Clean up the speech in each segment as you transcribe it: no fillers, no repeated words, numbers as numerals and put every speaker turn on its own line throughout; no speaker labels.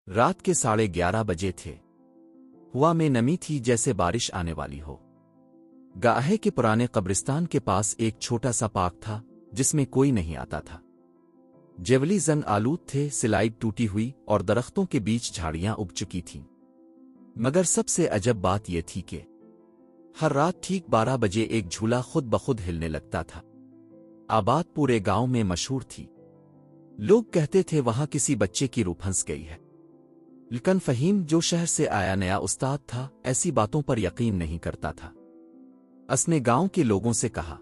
رات کے 11:30 بجے تھے۔ ہوا میں نمی تھی جیسے بارش آنے والی ہو۔ گاہے کے پرانے قبرستان کے پاس ایک چھوٹا سا پارک تھا جس میں کوئی نہیں آتا تھا۔ جیولی زنگ آلود تھے، سلائیڈ ٹوٹی ہوئی اور درختوں کے بیچ جھاڑیاں اگ چکی تھیں۔ مگر سب سے عجب بات یہ تھی کہ ہر رات ٹھیک 12 بجے ایک جھولا خود بخود ہلنے لگتا تھا۔ آباد پورے گاؤں میں مشہور تھی۔ لوگ کہتے تھے وہاں کسی بچے کی روح پھنس گئی ہے، لیکن فہیم جو شہر سے آیا نیا استاد تھا ایسی باتوں پر یقین نہیں کرتا تھا۔ اس نے گاؤں کے لوگوں سے کہا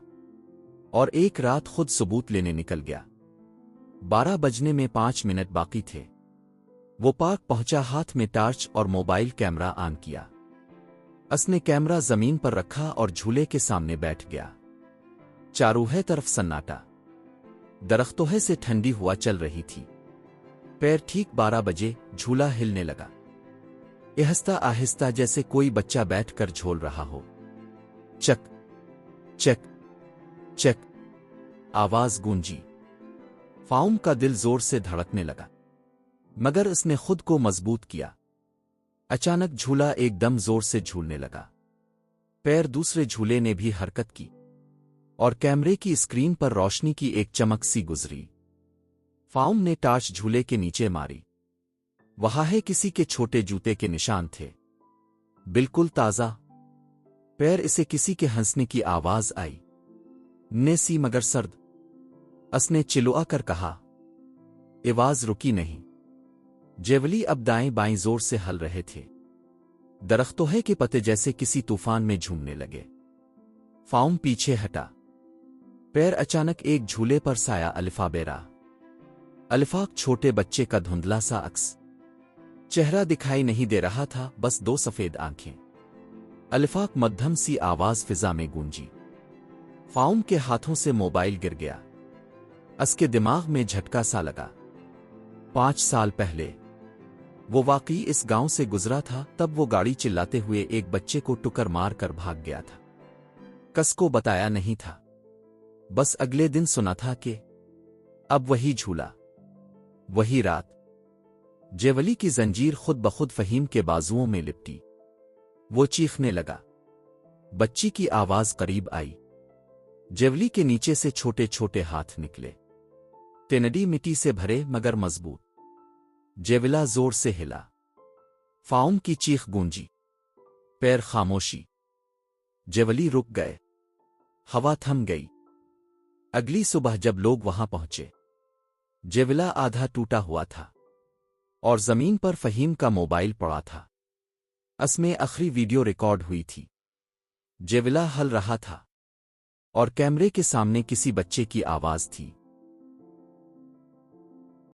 اور ایک رات خود ثبوت لینے نکل گیا۔ 12 بجنے میں 5 منٹ باقی تھے۔ وہ پارک پہنچا، ہاتھ میں ٹارچ اور موبائل کیمرہ آن کیا۔ اس نے کیمرہ زمین پر رکھا اور جھولے کے سامنے بیٹھ گیا۔ چاروہے طرف سناٹا، درختوں سے ٹھنڈی ہوا چل رہی تھی۔ پیر ٹھیک 12 بجے جھولا ہلنے لگا، آہستہ آہستہ جیسے کوئی بچہ بیٹھ کر جھول رہا ہو۔ چک چک چک آواز گونجی۔ فاؤم کا دل زور سے دھڑکنے لگا، مگر اس نے خود کو مضبوط کیا۔ اچانک جھولا ایک دم زور سے جھولنے لگا۔ پیر دوسرے جھولے نے بھی حرکت کی اور کیمرے کی اسکرین پر روشنی کی ایک چمک سی گزری۔ فاؤم نے ٹارچ جھولے کے نیچے ماری۔ وہاں کسی کے چھوٹے جوتے کے نشان تھے، بالکل تازہ۔ پیر اسے کسی کے ہنسنے کی آواز آئی، نیسی مگر سرد۔ اس نے چلوا کر کہا، آواز رکی نہیں۔ جیولی اب دائیں بائیں زور سے ہل رہے تھے، درختوں کے پتے جیسے کسی طوفان میں جھومنے لگے۔ فاؤم پیچھے ہٹا۔ پیر اچانک ایک جھولے پر سایہ الفا بیرا۔ الفاق چھوٹے بچے کا دھندلا سا عکس، چہرہ دکھائی نہیں دے رہا تھا، بس 2 سفید آنکھیں۔ الفاق مدھم سی آواز فضا میں گونجی۔ فاؤم کے ہاتھوں سے موبائل گر گیا۔ اس کے دماغ میں جھٹکا سا لگا۔ 5 سال پہلے وہ واقعی اس گاؤں سے گزرا تھا، تب وہ گاڑی چلاتے ہوئے ایک بچے کو ٹکر مار کر بھاگ گیا تھا۔ کس کو بتایا نہیں تھا، بس اگلے دن سنا تھا کہ اب وہی جھولا، وہی رات۔ جیولی کی زنجیر خود بخود فہیم کے بازوؤں میں لپٹی۔ وہ چیخنے لگا۔ بچی کی آواز قریب آئی۔ جیولی کے نیچے سے چھوٹے چھوٹے ہاتھ نکلے، ٹینڈی مٹی سے بھرے مگر مضبوط۔ جیولا زور سے ہلا۔ فاؤم کی چیخ گونجی۔ پیر خاموشی۔ جیولی رک گئے، ہوا تھم گئی۔ اگلی صبح جب لوگ وہاں پہنچے، جیولا آدھا ٹوٹا ہوا تھا اور زمین پر فہیم کا موبائل پڑا تھا۔ اس میں آخری ویڈیو ریکارڈ ہوئی تھی۔ جیولا ہل رہا تھا اور کیمرے کے سامنے کسی بچے کی آواز تھی،